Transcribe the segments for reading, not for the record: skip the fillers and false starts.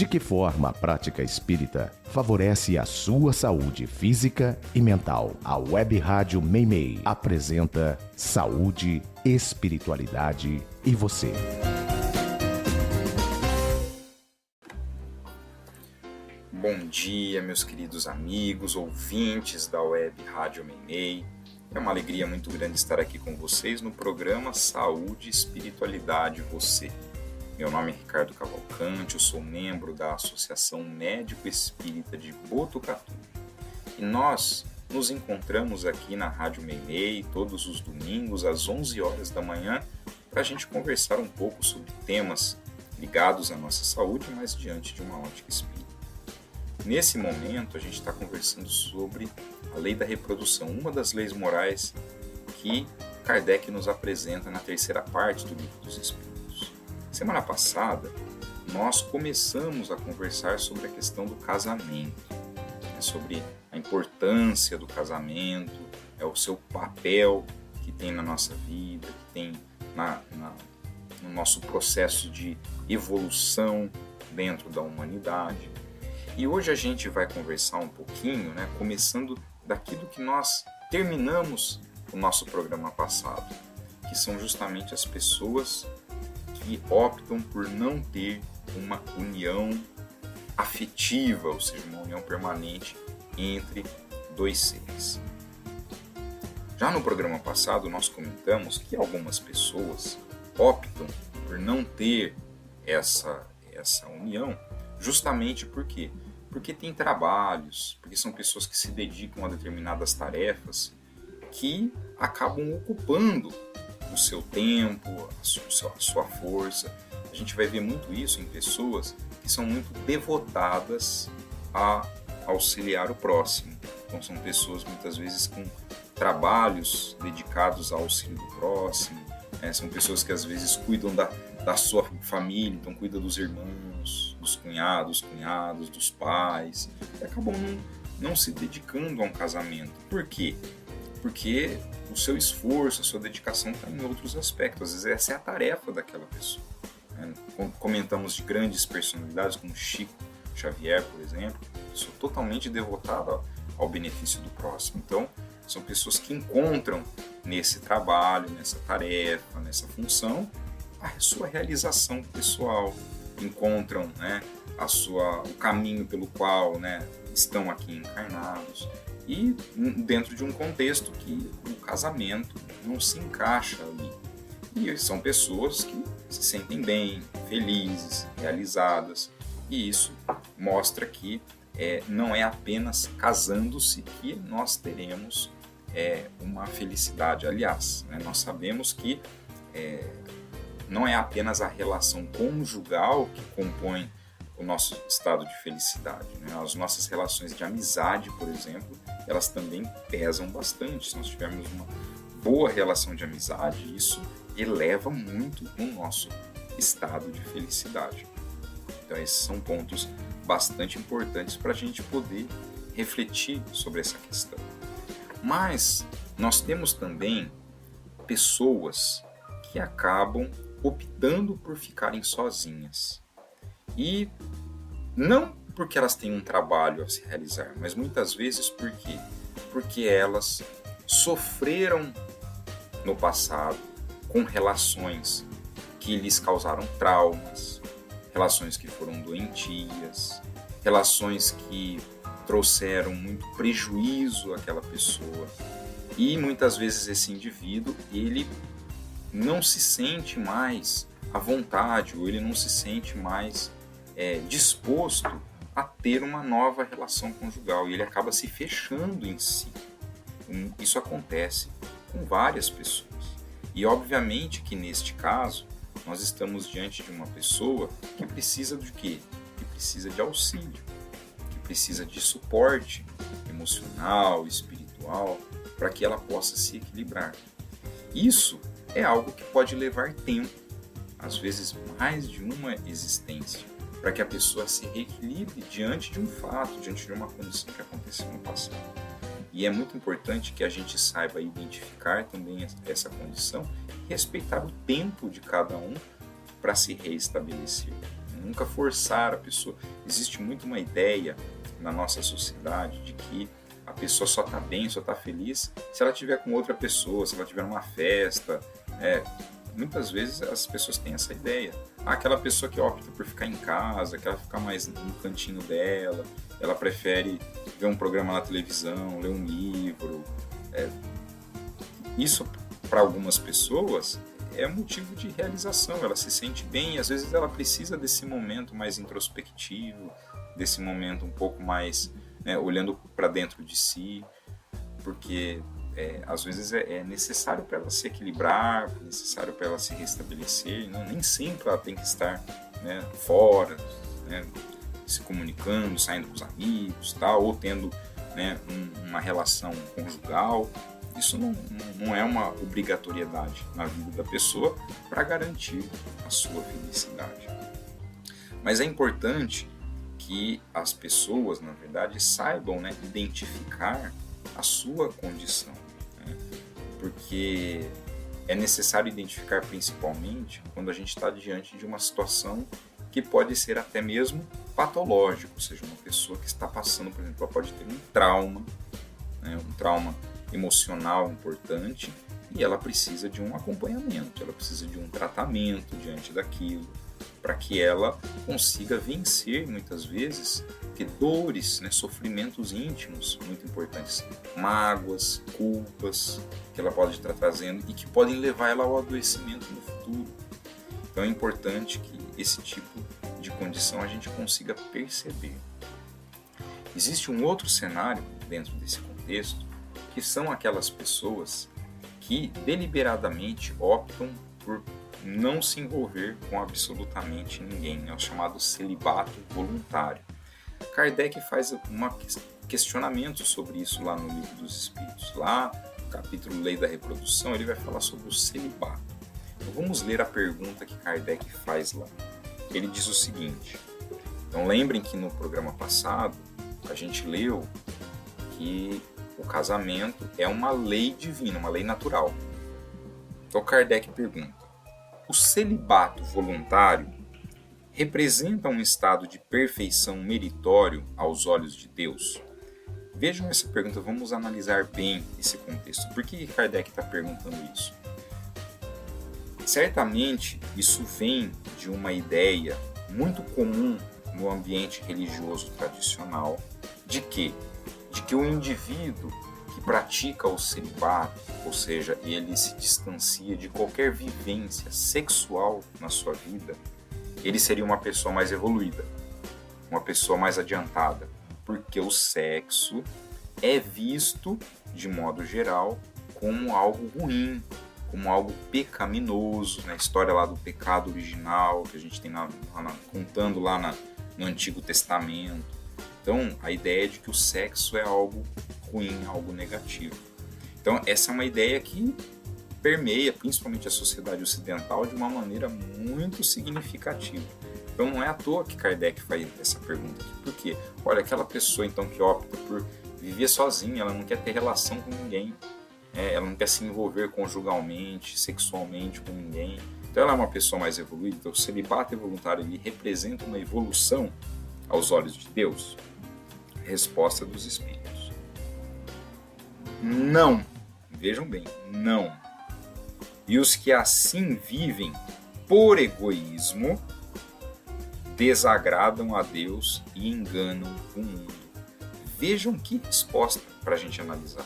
De que forma a prática espírita favorece a sua saúde física e mental? A Web Rádio Meimei apresenta Saúde, Espiritualidade e Você. Bom dia, meus queridos amigos, ouvintes da Web Rádio Meimei. É uma alegria muito grande estar aqui com vocês no programa Saúde, Espiritualidade e Você. Meu nome é Ricardo Cavalcante, eu sou membro da Associação Médico Espírita de Botucatu. E nós nos encontramos aqui na Rádio Meimei todos os domingos às 11 horas da manhã para a gente conversar um pouco sobre temas ligados à nossa saúde, mas diante de uma ótica espírita. Nesse momento a gente está conversando sobre a lei da reprodução, uma das leis morais que Kardec nos apresenta na terceira parte do Livro dos Espíritos. Semana passada, nós começamos a conversar sobre a questão do casamento, sobre a importância do casamento, o seu papel que tem na nossa vida, que tem no nosso processo de evolução dentro da humanidade. E hoje a gente vai conversar um pouquinho, começando daquilo que nós terminamos o nosso programa passado, que são justamente as pessoas que optam por não ter uma união afetiva, ou seja, uma união permanente entre dois seres. Já no programa passado nós comentamos que algumas pessoas optam por não ter essa união justamente por quê? Porque tem trabalhos, porque são pessoas que se dedicam a determinadas tarefas que acabam ocupando o seu tempo, a sua força. A gente vai ver muito isso em pessoas que são muito devotadas a auxiliar o próximo. Então são pessoas muitas vezes com trabalhos dedicados ao auxílio do próximo, são pessoas que às vezes cuidam da sua família, então cuidam dos irmãos, dos cunhados, dos pais, e acabam não se dedicando a um casamento. Por quê? Porque o seu esforço, a sua dedicação está em outros aspectos. Às vezes essa é a tarefa daquela pessoa. Comentamos de grandes personalidades como Chico Xavier, por exemplo, pessoa totalmente devotada ao benefício do próximo. Então, são pessoas que encontram nesse trabalho, nessa tarefa, nessa função, a sua realização pessoal, encontram o caminho pelo qual estão aqui encarnados. E dentro de um contexto que o casamento não se encaixa ali. E são pessoas que se sentem bem, felizes, realizadas. E isso mostra que não é apenas casando-se que nós teremos uma felicidade. Aliás, nós sabemos que não é apenas a relação conjugal que compõe o nosso estado de felicidade. As nossas relações de amizade, por exemplo, elas também pesam bastante. Se nós tivermos uma boa relação de amizade, isso eleva muito o nosso estado de felicidade. Então esses são pontos bastante importantes para a gente poder refletir sobre essa questão. Mas nós temos também pessoas que acabam optando por ficarem sozinhas. E não porque elas têm um trabalho a se realizar, mas muitas vezes por quê? Porque elas sofreram no passado com relações que lhes causaram traumas, relações que foram doentias, relações que trouxeram muito prejuízo àquela pessoa. E muitas vezes esse indivíduo, ele não se sente mais à vontade, ou ele não se sente mais disposto a ter uma nova relação conjugal, e ele acaba se fechando em si. Isso acontece com várias pessoas. E obviamente que neste caso, nós estamos diante de uma pessoa que precisa de quê? Que precisa de auxílio, que precisa de suporte emocional, espiritual, para que ela possa se equilibrar. Isso é algo que pode levar tempo, às vezes mais de uma existência, para que a pessoa se reequilibre diante de um fato, diante de uma condição que aconteceu no passado. E é muito importante que a gente saiba identificar também essa condição e respeitar o tempo de cada um para se reestabelecer. nunca forçar a pessoa. Existe muito uma ideia na nossa sociedade de que a pessoa só está bem, só está feliz se ela estiver com outra pessoa, se ela estiver numa festa. Muitas vezes as pessoas têm essa ideia. Aquela pessoa que opta por ficar em casa, que ela fica mais no cantinho dela, ela prefere ver um programa na televisão, ler um livro. Isso, para algumas pessoas, é motivo de realização. Ela se sente bem e às vezes ela precisa desse momento mais introspectivo, desse momento um pouco mais olhando para dentro de si, porque às vezes é necessário para ela se equilibrar, é necessário para ela se restabelecer. Nem sempre ela tem que estar fora, se comunicando, saindo com os amigos, tal, ou tendo uma relação conjugal. Isso não é uma obrigatoriedade na vida da pessoa para garantir a sua felicidade. Mas é importante que as pessoas, na verdade, saibam identificar a sua condição, porque é necessário identificar principalmente quando a gente está diante de uma situação que pode ser até mesmo patológica, ou seja, uma pessoa que está passando, por exemplo, ela pode ter um trauma emocional importante e ela precisa de um acompanhamento, ela precisa de um tratamento diante daquilo, para que ela consiga vencer, muitas vezes, dores, sofrimentos íntimos muito importantes, mágoas, culpas que ela pode estar trazendo e que podem levar ela ao adoecimento no futuro. Então é importante que esse tipo de condição a gente consiga perceber. Existe um outro cenário dentro desse contexto, que são aquelas pessoas que deliberadamente optam por não se envolver com absolutamente ninguém, é o chamado celibato voluntário. Kardec faz um questionamento sobre isso lá no Livro dos Espíritos. Lá, no capítulo Lei da Reprodução, ele vai falar sobre o celibato. Então, vamos ler a pergunta que Kardec faz lá. Ele diz o seguinte: então lembrem que no programa passado a gente leu que o casamento é uma lei divina, uma lei natural. Então Kardec pergunta: o celibato voluntário representa um estado de perfeição meritório aos olhos de Deus? Vejam essa pergunta, vamos analisar bem esse contexto. Por que Kardec está perguntando isso? Certamente isso vem de uma ideia muito comum no ambiente religioso tradicional de que o indivíduo que pratica o celibato, ou seja, ele se distancia de qualquer vivência sexual na sua vida, ele seria uma pessoa mais evoluída, uma pessoa mais adiantada, porque o sexo é visto, de modo geral, como algo ruim, como algo pecaminoso, na história lá do pecado original, que a gente tem contando lá no Antigo Testamento. Então, a ideia é de que o sexo é algo ruim, algo negativo. Então, essa é uma ideia que permeia principalmente a sociedade ocidental de uma maneira muito significativa. Então não é à toa que Kardec faz essa pergunta aqui. Por quê? Olha, aquela pessoa então que opta por viver sozinha, ela não quer ter relação com ninguém, ela não quer se envolver conjugalmente, sexualmente com ninguém. Então ela é uma pessoa mais evoluída. Então o celibato voluntário ele representa uma evolução aos olhos de Deus? Resposta dos Espíritos: não. Vejam bem, não. E os que assim vivem por egoísmo desagradam a Deus e enganam o mundo. Vejam que resposta para a gente analisar.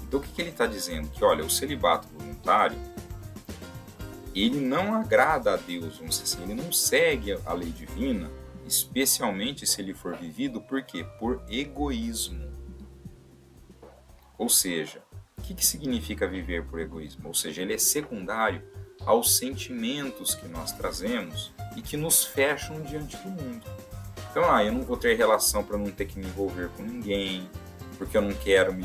Então o que ele está dizendo? Que olha, o celibato voluntário ele não agrada a Deus, vamos dizer assim, ele não segue a lei divina, especialmente se ele for vivido por quê? Por egoísmo. Ou seja, o que significa viver por egoísmo? Ou seja, ele é secundário aos sentimentos que nós trazemos e que nos fecham diante do mundo. Então, eu não vou ter relação para não ter que me envolver com ninguém, porque eu não quero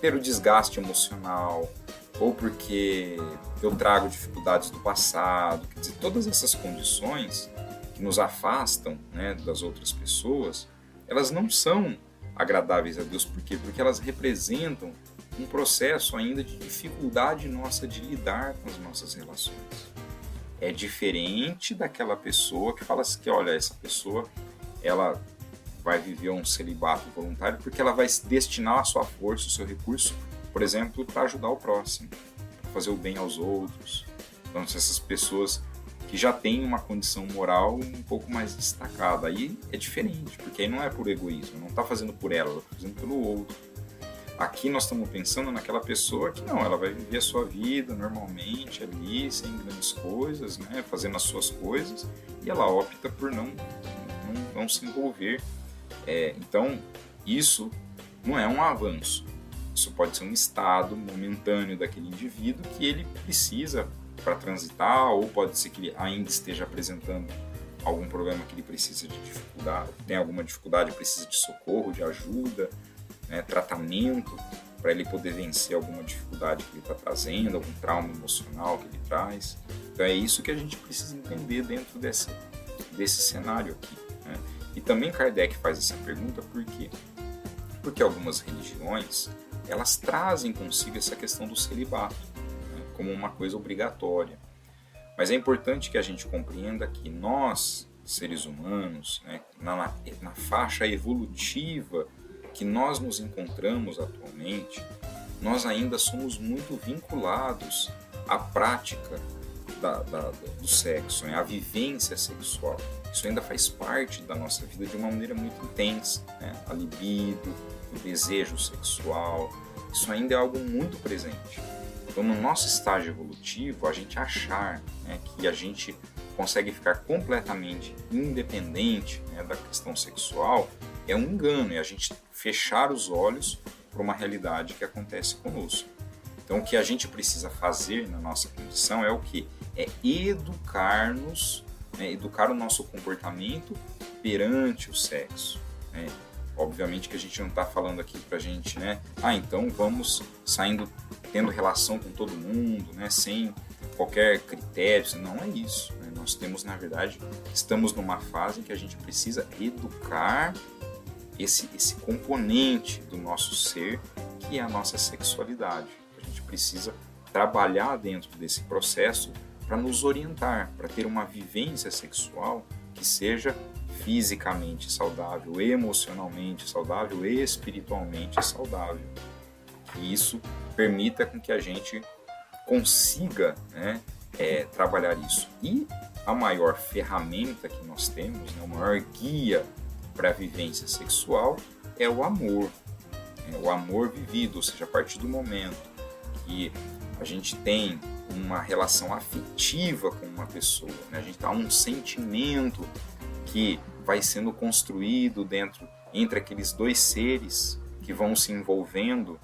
ter o desgaste emocional, ou porque eu trago dificuldades do passado. Quer dizer, todas essas condições que nos afastam, das outras pessoas, elas não são agradáveis a Deus. Por quê? Porque elas representam um processo ainda de dificuldade nossa de lidar com as nossas relações. é diferente daquela pessoa que fala assim, que olha, essa pessoa ela vai viver um celibato voluntário porque ela vai destinar a sua força, o seu recurso, por exemplo, para ajudar o próximo, para fazer o bem aos outros. Então, essas pessoas que já têm uma condição moral um pouco mais destacada, aí é diferente, porque aí não é por egoísmo, não está fazendo por ela está fazendo pelo outro. Aqui nós estamos pensando naquela pessoa que não, ela vai viver a sua vida normalmente ali, sem grandes coisas, né, fazendo as suas coisas, e ela opta por não se envolver. Então, isso não é um avanço. Isso pode ser um estado momentâneo daquele indivíduo que ele precisa para transitar, ou pode ser que ele ainda esteja apresentando algum problema que ele precisa de dificuldade, tem alguma dificuldade, precisa de socorro, de ajuda, né, tratamento, para ele poder vencer alguma dificuldade que ele está trazendo, algum trauma emocional que ele traz. Então é isso que a gente precisa entender dentro desse cenário aqui, né? E também Kardec faz essa pergunta por quê? Porque algumas religiões, elas trazem consigo essa questão do celibato, né, como uma coisa obrigatória. Mas é importante que a gente compreenda que nós, seres humanos, né, na faixa evolutiva que nós nos encontramos atualmente, nós ainda somos muito vinculados à prática do sexo, né, à vivência sexual. Isso ainda faz parte da nossa vida de uma maneira muito intensa, né? A libido, o desejo sexual, isso ainda é algo muito presente. Então, no nosso estágio evolutivo, a gente achar, né, que a gente consegue ficar completamente independente, né, da questão sexual é um engano, é a gente fechar os olhos para uma realidade que acontece conosco. Então, o que a gente precisa fazer na nossa condição é o quê? É educar-nos, né, educar o nosso comportamento perante o sexo, né? Obviamente que a gente não está falando aqui para a gente, né? Então vamos saindo, tendo relação com todo mundo, né? Sem qualquer critério. Não é isso, né? Nós temos, na verdade, estamos numa fase em que a gente precisa educar esse componente do nosso ser, que é a nossa sexualidade. A gente precisa trabalhar dentro desse processo para nos orientar, para ter uma vivência sexual que seja fisicamente saudável, emocionalmente saudável e espiritualmente saudável. Que isso permita com que a gente consiga, né, trabalhar isso. E a maior ferramenta que nós temos, né, o maior guia para a vivência sexual é o amor. O amor vivido, ou seja, a partir do momento que a gente tem uma relação afetiva com uma pessoa, né, a gente dá um sentimento que vai sendo construído entre aqueles dois seres que vão se envolvendo,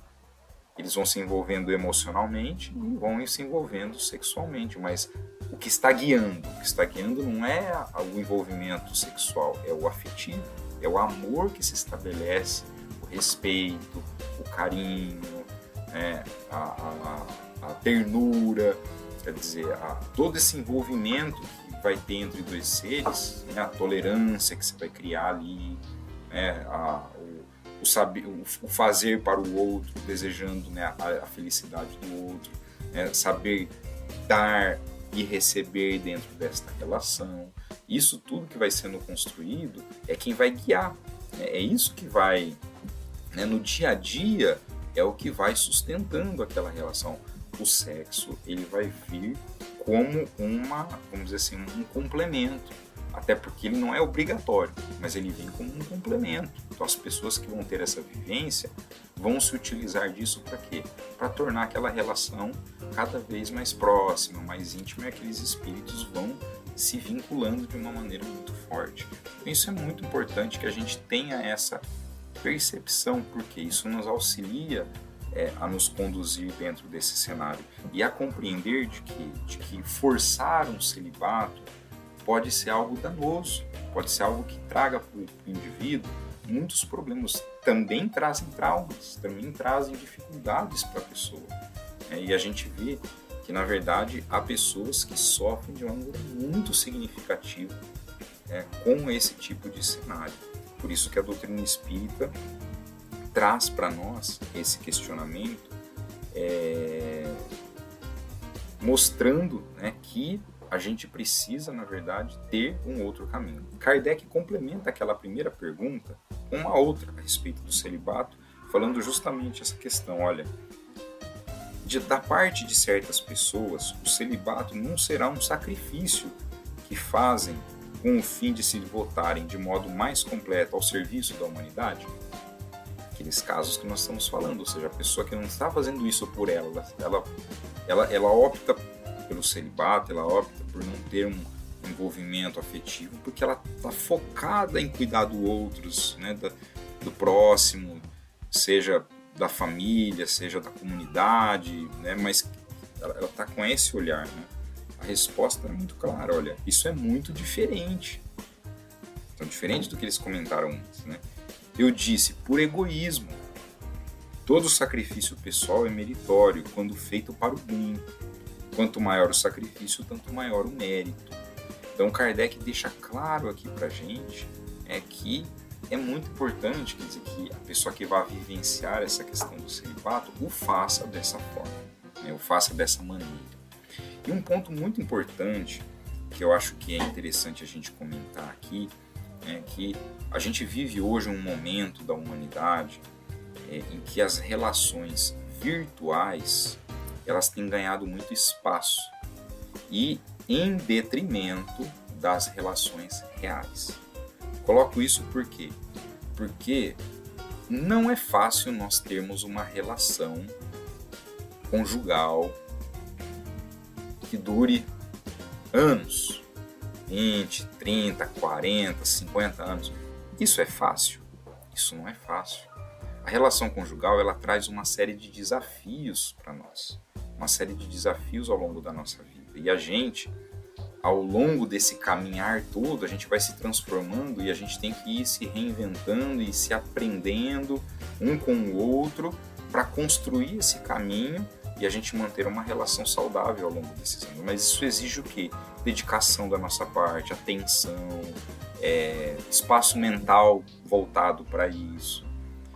eles vão se envolvendo emocionalmente e vão se envolvendo sexualmente, mas o que está guiando não é o envolvimento sexual, é o afetivo, é o amor que se estabelece, o respeito, o carinho, né, a ternura, quer dizer, todo esse envolvimento que vai ter entre dois seres, né, a tolerância que você vai criar ali, né, o fazer para o outro, desejando, né, a felicidade do outro, né, saber dar e receber dentro desta relação. Isso tudo que vai sendo construído é quem vai guiar, né, é isso que vai, né, no dia a dia, é o que vai sustentando aquela relação. O sexo, ele vai vir como vamos dizer assim, um complemento, até porque ele não é obrigatório, mas ele vem como um complemento. Então as pessoas que vão ter essa vivência vão se utilizar disso para quê? Para tornar aquela relação cada vez mais próxima, mais íntima, e aqueles espíritos vão se vinculando de uma maneira muito forte. Então isso é muito importante que a gente tenha essa percepção, porque isso nos auxilia a nos conduzir dentro desse cenário e a compreender de que forçar um celibato pode ser algo danoso, pode ser algo que traga para o indivíduo muitos problemas, também trazem traumas, também trazem dificuldades para a pessoa. E a gente vê que, na verdade, há pessoas que sofrem de uma maneira muito significativa com esse tipo de cenário. Por isso que a doutrina espírita traz para nós esse questionamento, mostrando, né, que a gente precisa, na verdade, ter um outro caminho. Kardec complementa aquela primeira pergunta com uma outra a respeito do celibato, falando justamente essa questão, olha, da parte de certas pessoas, o celibato não será um sacrifício que fazem com o fim de se devotarem de modo mais completo ao serviço da humanidade. Aqueles casos que nós estamos falando, ou seja, a pessoa que não está fazendo isso por ela opta pelo celibato, ela opta por não ter um envolvimento afetivo, porque ela está focada em cuidar do outros, né, do próximo, seja da família, seja da comunidade, né, mas ela está com esse olhar. Né? A resposta é muito clara, olha, isso é muito diferente. Então, diferente do que eles comentaram antes. Né? Eu disse, por egoísmo, todo sacrifício pessoal é meritório quando feito para o bem. Quanto maior o sacrifício, tanto maior o mérito. Então Kardec deixa claro aqui para a gente que é muito importante, quer dizer, que a pessoa que vai vivenciar essa questão do celibato o faça dessa forma, né? O faça dessa maneira. E um ponto muito importante que eu acho que é interessante a gente comentar aqui é que a gente vive hoje um momento da humanidade em que as relações virtuais elas têm ganhado muito espaço e em detrimento das relações reais. Coloco isso por quê? Porque não é fácil nós termos uma relação conjugal que dure anos, 20, 30, 40, 50 anos. Isso é fácil? Isso não é fácil. A relação conjugal ela traz uma série de desafios para nós, uma série de desafios ao longo da nossa vida. E a gente, ao longo desse caminhar todo, a gente vai se transformando e a gente tem que ir se reinventando e se aprendendo um com o outro para construir esse caminho e a gente manter uma relação saudável ao longo desses anos. Mas isso exige o quê? Dedicação da nossa parte, atenção, espaço mental voltado para isso.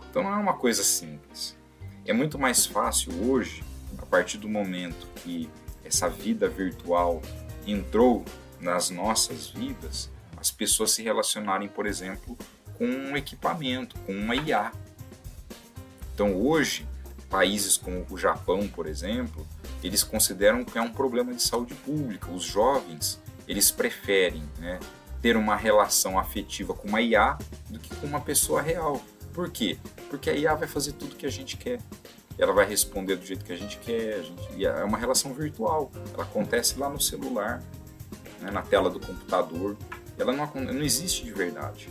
Então não é uma coisa simples. É muito mais fácil hoje, a partir do momento que essa vida virtual entrou nas nossas vidas, as pessoas se relacionarem, por exemplo, com um equipamento, com uma IA. Então hoje, países como o Japão, por exemplo, eles consideram que é um problema de saúde pública. Os jovens, eles preferem, né, ter uma relação afetiva com uma IA do que com uma pessoa real. Por quê? Porque a IA vai fazer tudo que a gente quer. Ela vai responder do jeito que a gente quer. E é uma relação virtual. Ela acontece lá no celular, né, na tela do computador. Ela não existe de verdade.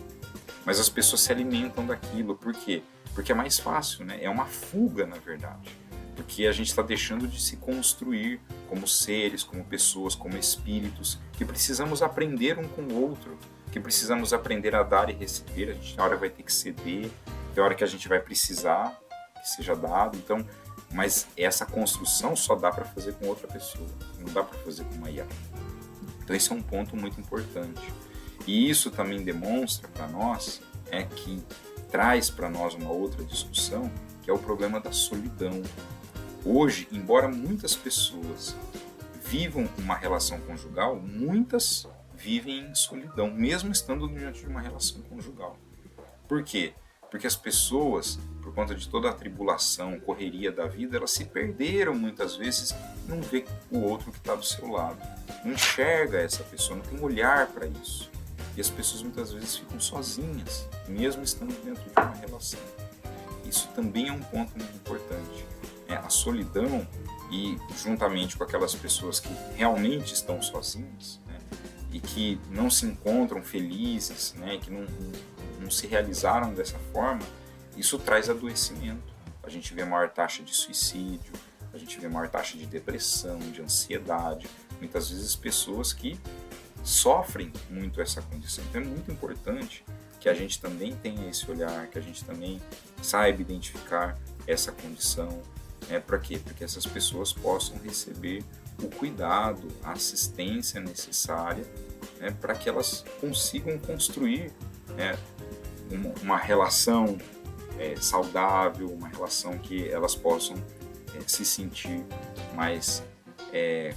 Mas as pessoas se alimentam daquilo. Por quê? Porque é mais fácil, né? É uma fuga, na verdade. Porque a gente está deixando de se construir como seres, como pessoas, como espíritos, que precisamos aprender um com o outro, que precisamos aprender a dar e receber. A gente, na hora, vai ter que ceder, tem hora que a gente vai precisar que seja dado. Então, mas essa construção só dá para fazer com outra pessoa, não dá para fazer com uma IA. Então, esse é um ponto muito importante. E isso também demonstra para nós que traz para nós uma outra discussão, que é o problema da solidão. Hoje, embora muitas pessoas vivam uma relação conjugal, muitas vivem em solidão, mesmo estando diante de uma relação conjugal. Por quê? Porque as pessoas, por conta de toda a tribulação, correria da vida, elas se perderam muitas vezes, não vê o outro que está do seu lado, não enxerga essa pessoa, não tem olhar para isso. E as pessoas muitas vezes ficam sozinhas, mesmo estando dentro de uma relação. Isso também é um ponto muito importante. A solidão, e juntamente com aquelas pessoas que realmente estão sozinhas, né, e que não se encontram felizes, né, que não se realizaram dessa forma, isso traz adoecimento. A gente vê maior taxa de suicídio, a gente vê maior taxa de depressão, de ansiedade, muitas vezes pessoas que sofrem muito essa condição. Então é muito importante que a gente também tenha esse olhar, que a gente também saiba identificar essa condição. Para quê? Para que essas pessoas possam receber o cuidado, a assistência necessária, para que elas consigam construir uma relação saudável, uma relação que elas possam se sentir mais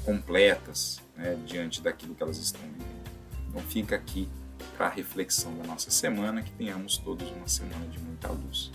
completas, né, diante daquilo que elas estão vivendo. Então fica aqui para a reflexão da nossa semana, que tenhamos todos uma semana de muita luz.